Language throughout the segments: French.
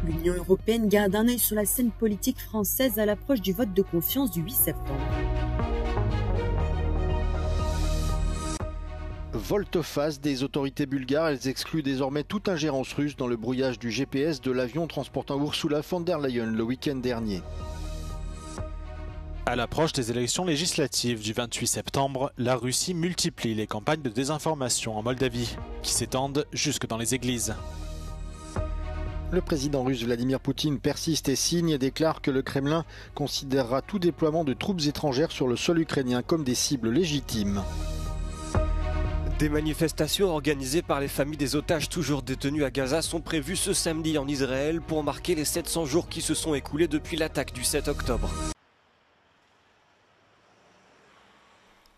L'Union européenne garde un œil sur la scène politique française à l'approche du vote de confiance du 8 septembre. Volte-face des autorités bulgares, elles excluent désormais toute ingérence russe dans le brouillage du GPS de l'avion transportant Ursula von der Leyen le week-end dernier. À l'approche des élections législatives du 28 septembre, la Russie multiplie les campagnes de désinformation en Moldavie, qui s'étendent jusque dans les églises. Le président russe Vladimir Poutine persiste et signe et déclare que le Kremlin considérera tout déploiement de troupes étrangères sur le sol ukrainien comme des cibles légitimes. Des manifestations organisées par les familles des otages toujours détenus à Gaza sont prévues ce samedi en Israël pour marquer les 700 jours qui se sont écoulés depuis l'attaque du 7 octobre.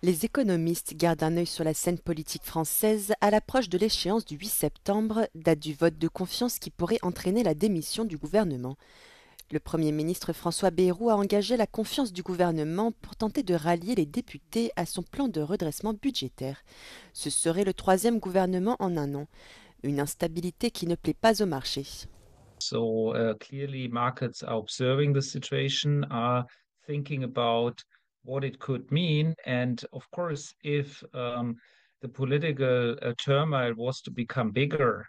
Les économistes gardent un œil sur la scène politique française à l'approche de l'échéance du 8 septembre, date du vote de confiance qui pourrait entraîner la démission du gouvernement. Le Premier ministre François Bayrou a engagé la confiance du gouvernement pour tenter de rallier les députés à son plan de redressement budgétaire. Ce serait le troisième gouvernement en un an, une instabilité qui ne plaît pas au marché. So clearly markets are observing the situation, are thinking about what it could mean, and of course if the political turmoil was to become bigger,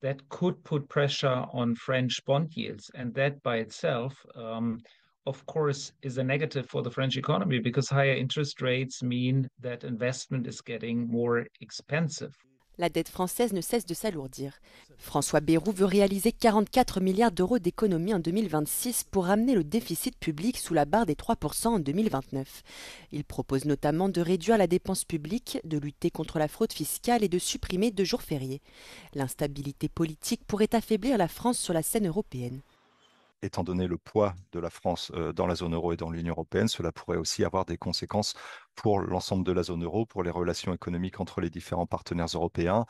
that could put pressure on French bond yields, and that by itself of course is a negative for the French economy because higher interest rates mean that investment is getting more expensive. La dette française ne cesse de s'alourdir. François Bayrou veut réaliser 44 milliards d'euros d'économies en 2026 pour ramener le déficit public sous la barre des 3% en 2029. Il propose notamment de réduire la dépense publique, de lutter contre la fraude fiscale et de supprimer 2 jours fériés. L'instabilité politique pourrait affaiblir la France sur la scène européenne. Étant donné le poids de la France dans la zone euro et dans l'Union européenne, cela pourrait aussi avoir des conséquences pour l'ensemble de la zone euro, pour les relations économiques entre les différents partenaires européens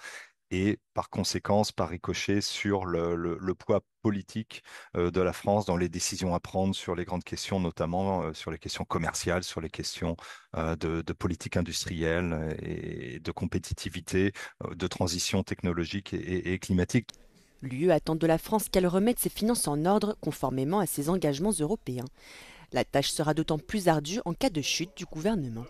et par conséquence, par ricochet, sur le poids politique de la France dans les décisions à prendre sur les grandes questions, notamment sur les questions commerciales, sur les questions de politique industrielle et de compétitivité, de transition technologique et climatique. L'UE attend de la France qu'elle remette ses finances en ordre conformément à ses engagements européens. La tâche sera d'autant plus ardue en cas de chute du gouvernement.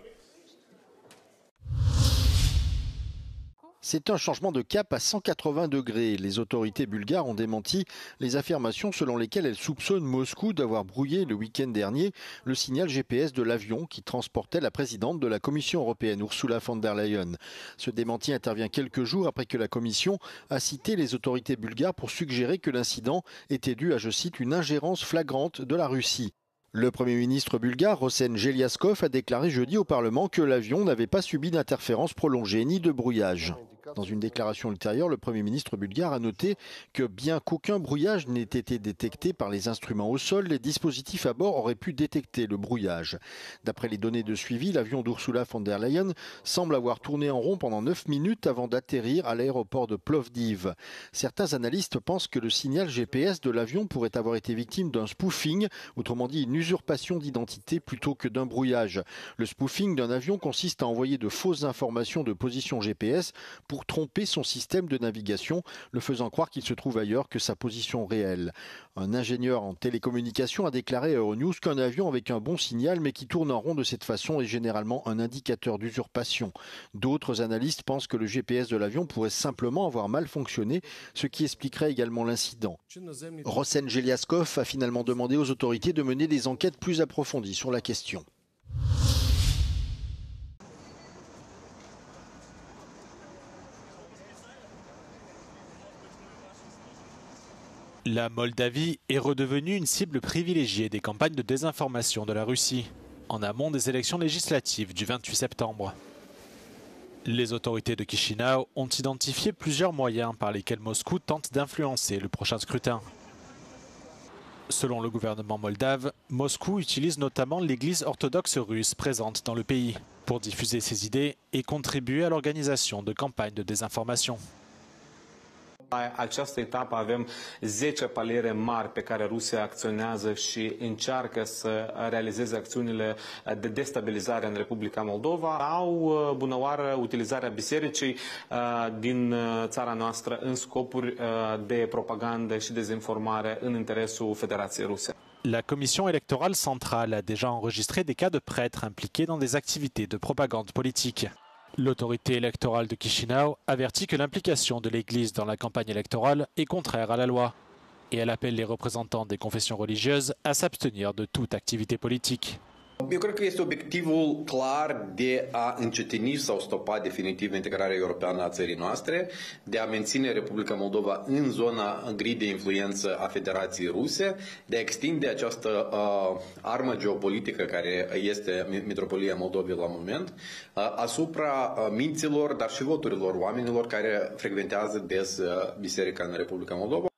C'est un changement de cap à 180 degrés. Les autorités bulgares ont démenti les affirmations selon lesquelles elles soupçonnent Moscou d'avoir brouillé le week-end dernier le signal GPS de l'avion qui transportait la présidente de la Commission européenne, Ursula von der Leyen. Ce démenti intervient quelques jours après que la Commission a cité les autorités bulgares pour suggérer que l'incident était dû à, je cite, une ingérence flagrante de la Russie. Le Premier ministre bulgare, Rosen Jeliaskov, a déclaré jeudi au Parlement que l'avion n'avait pas subi d'interférence prolongée ni de brouillage. Dans une déclaration ultérieure, le Premier ministre bulgare a noté que bien qu'aucun brouillage n'ait été détecté par les instruments au sol, les dispositifs à bord auraient pu détecter le brouillage. D'après les données de suivi, l'avion d'Ursula von der Leyen semble avoir tourné en rond pendant 9 minutes avant d'atterrir à l'aéroport de Plovdiv. Certains analystes pensent que le signal GPS de l'avion pourrait avoir été victime d'un spoofing, autrement dit une usurpation d'identité plutôt que d'un brouillage. Le spoofing d'un avion consiste à envoyer de fausses informations de position GPS pour tromper son système de navigation, le faisant croire qu'il se trouve ailleurs que sa position réelle. Un ingénieur en télécommunication a déclaré à Euronews qu'un avion avec un bon signal mais qui tourne en rond de cette façon est généralement un indicateur d'usurpation. D'autres analystes pensent que le GPS de l'avion pourrait simplement avoir mal fonctionné, ce qui expliquerait également l'incident. Rosen Jeliaskov a finalement demandé aux autorités de mener des enquêtes plus approfondies sur la question. La Moldavie est redevenue une cible privilégiée des campagnes de désinformation de la Russie, en amont des élections législatives du 28 septembre. Les autorités de Chisinau ont identifié plusieurs moyens par lesquels Moscou tente d'influencer le prochain scrutin. Selon le gouvernement moldave, Moscou utilise notamment l'Église orthodoxe russe présente dans le pays pour diffuser ses idées et contribuer à l'organisation de campagnes de désinformation. La această etapă avem 10 paliere mari pe care Rusia acționează și încearcă să realizeze acțiunile de destabilizare în Republica Moldova. Au bunăoară utilizarea bisericii din țara noastră în scopuri de propagandă și dezinformare în interesul Federației Ruse. La commission électorale centrale a déjà enregistré des cas de prêtres impliqués dans des activités de propagande politique. L'autorité électorale de Chișinău avertit que l'implication de l'Église dans la campagne électorale est contraire à la loi. Et elle appelle les représentants des confessions religieuses à s'abstenir de toute activité politique. Eu cred că este obiectivul clar de a încetini sau stopa definitiv integrarea europeană a țării noastre, de a menține Republica Moldova în zona gri de influență a Federației Ruse, de a extinde această armă geopolitică care este Mitropolia Moldovei la moment, asupra minților, dar și voturilor oamenilor care frecventează des biserica în Republica Moldova.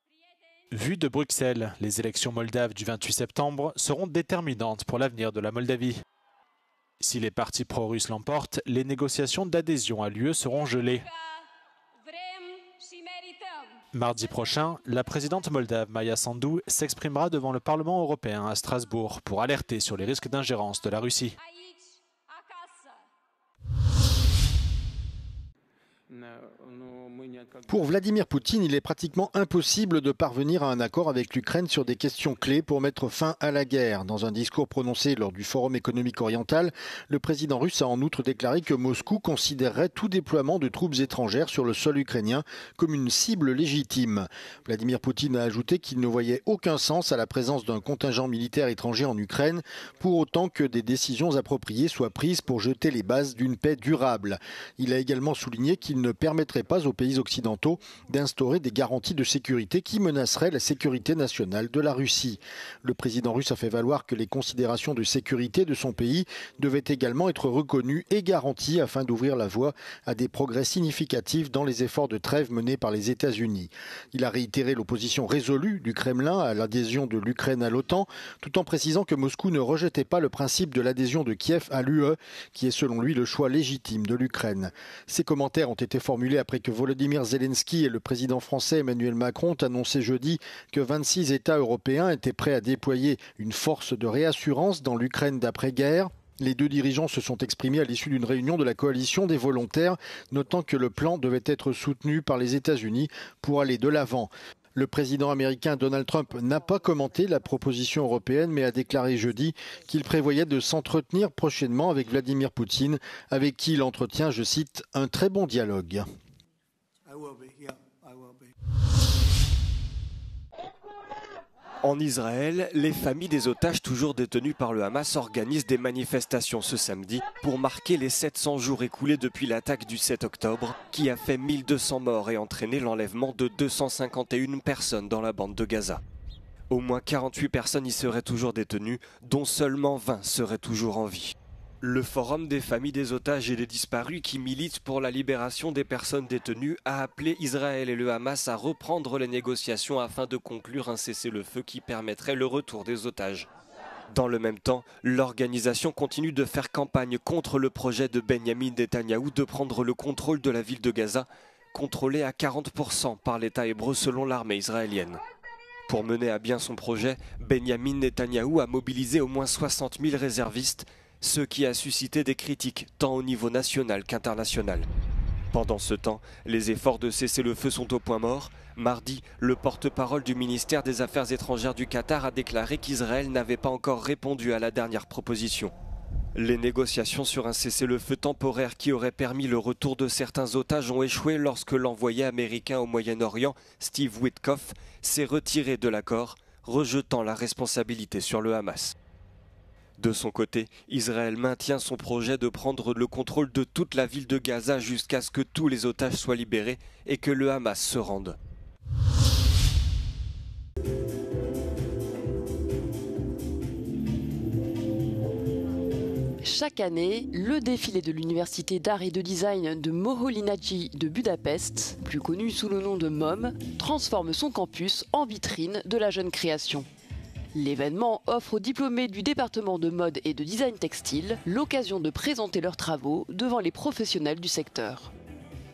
Vu de Bruxelles, les élections moldaves du 28 septembre seront déterminantes pour l'avenir de la Moldavie. Si les partis pro-russes l'emportent, les négociations d'adhésion à l'UE seront gelées. Mardi prochain, la présidente moldave Maia Sandu s'exprimera devant le Parlement européen à Strasbourg pour alerter sur les risques d'ingérence de la Russie. Pour Vladimir Poutine, il est pratiquement impossible de parvenir à un accord avec l'Ukraine sur des questions clés pour mettre fin à la guerre. Dans un discours prononcé lors du Forum économique oriental, le président russe a en outre déclaré que Moscou considérerait tout déploiement de troupes étrangères sur le sol ukrainien comme une cible légitime. Vladimir Poutine a ajouté qu'il ne voyait aucun sens à la présence d'un contingent militaire étranger en Ukraine, pour autant que des décisions appropriées soient prises pour jeter les bases d'une paix durable. Il a également souligné qu'il ne permettrait pas aux pays occidentaux d'instaurer des garanties de sécurité qui menaceraient la sécurité nationale de la Russie. Le président russe a fait valoir que les considérations de sécurité de son pays devaient également être reconnues et garanties afin d'ouvrir la voie à des progrès significatifs dans les efforts de trêve menés par les États-Unis. Il a réitéré l'opposition résolue du Kremlin à l'adhésion de l'Ukraine à l'OTAN, tout en précisant que Moscou ne rejetait pas le principe de l'adhésion de Kiev à l'UE, qui est selon lui le choix légitime de l'Ukraine. Ces commentaires ont été formulés après que Volodymyr Zelensky et le président français Emmanuel Macron ont annoncé jeudi que 26 États européens étaient prêts à déployer une force de réassurance dans l'Ukraine d'après-guerre. Les deux dirigeants se sont exprimés à l'issue d'une réunion de la coalition des volontaires, notant que le plan devait être soutenu par les États-Unis pour aller de l'avant. Le président américain Donald Trump n'a pas commenté la proposition européenne, mais a déclaré jeudi qu'il prévoyait de s'entretenir prochainement avec Vladimir Poutine, avec qui il entretient, je cite, un très bon dialogue. En Israël, les familles des otages toujours détenus par le Hamas organisent des manifestations ce samedi pour marquer les 700 jours écoulés depuis l'attaque du 7 octobre qui a fait 1200 morts et entraîné l'enlèvement de 251 personnes dans la bande de Gaza. Au moins 48 personnes y seraient toujours détenues, dont seulement 20 seraient toujours en vie. Le Forum des familles des otages et des disparus qui milite pour la libération des personnes détenues a appelé Israël et le Hamas à reprendre les négociations afin de conclure un cessez-le-feu qui permettrait le retour des otages. Dans le même temps, l'organisation continue de faire campagne contre le projet de Benyamin Netanyahou de prendre le contrôle de la ville de Gaza, contrôlée à 40% par l'État hébreu selon l'armée israélienne. Pour mener à bien son projet, Benyamin Netanyahou a mobilisé au moins 60 000 réservistes, ce qui a suscité des critiques tant au niveau national qu'international. Pendant ce temps, les efforts de cessez-le-feu sont au point mort. Mardi, le porte-parole du ministère des Affaires étrangères du Qatar a déclaré qu'Israël n'avait pas encore répondu à la dernière proposition. Les négociations sur un cessez-le-feu temporaire qui aurait permis le retour de certains otages ont échoué lorsque l'envoyé américain au Moyen-Orient, Steve Witkoff, s'est retiré de l'accord, rejetant la responsabilité sur le Hamas. De son côté, Israël maintient son projet de prendre le contrôle de toute la ville de Gaza jusqu'à ce que tous les otages soient libérés et que le Hamas se rende. Chaque année, le défilé de l'université d'art et de design de Moholy-Nagy de Budapest, plus connu sous le nom de MOM, transforme son campus en vitrine de la jeune création. L'événement offre aux diplômés du département de mode et de design textile l'occasion de présenter leurs travaux devant les professionnels du secteur.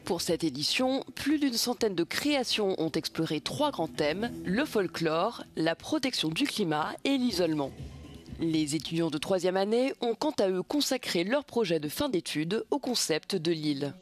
Pour cette édition, plus d'une centaine de créations ont exploré 3 grands thèmes, le folklore, la protection du climat et l'isolement. Les étudiants de 3e année ont quant à eux consacré leur projet de fin d'études au concept de l'île.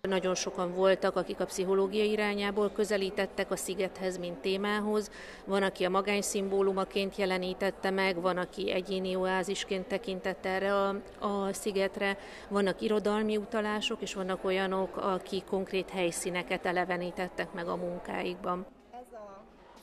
Nagyon sokan voltak, akik a pszichológia irányából közelítettek a szigethez, mint témához. Van, aki a magány szimbólumaként jelenítette meg, van, aki egyéni oázisként tekintett erre a szigetre, vannak irodalmi utalások, és vannak olyanok, akik konkrét helyszíneket elevenítettek meg a munkáikban.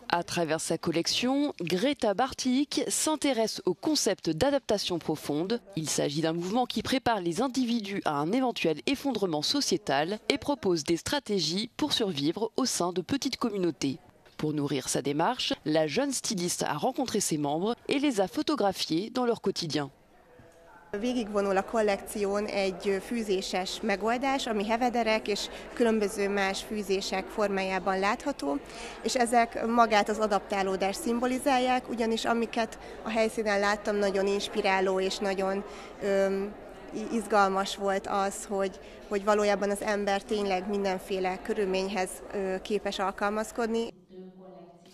À travers sa collection, Greta Bartik s'intéresse au concept d'adaptation profonde. Il s'agit d'un mouvement qui prépare les individus à un éventuel effondrement sociétal et propose des stratégies pour survivre au sein de petites communautés. Pour nourrir sa démarche, la jeune styliste a rencontré ses membres et les a photographiés dans leur quotidien. Végigvonul a kollekción egy fűzéses megoldás, ami hevederek és különböző más fűzések formájában látható, és ezek magát az adaptálódást szimbolizálják, ugyanis amiket a helyszínen láttam, nagyon inspiráló és nagyon izgalmas volt az, hogy valójában az ember tényleg mindenféle körülményhez képes alkalmazkodni.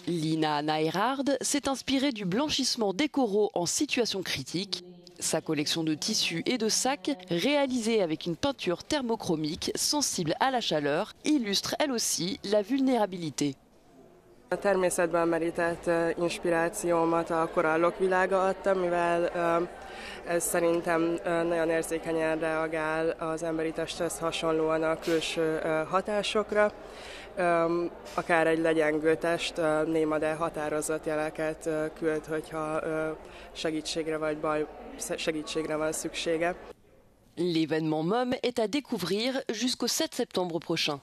Lina Naerhard s'est inspirée du blanchissement des coraux en situation critique. Sa collection de tissus et de sacs, réalisée avec une peinture thermochromique sensible à la chaleur, illustre elle aussi la vulnérabilité. A természetben merített inspirációmat a korallok világa adta, mivel ez szerintem nagyon érzékenyen reagál az emberi testhez hasonlóan a külső hatásokra. Akár egy legyengő test néma, de határozott jeleket küld, hogyha segítségre van szüksége. L'événement MOM est à découvrir jusqu'au 7 septembre prochain.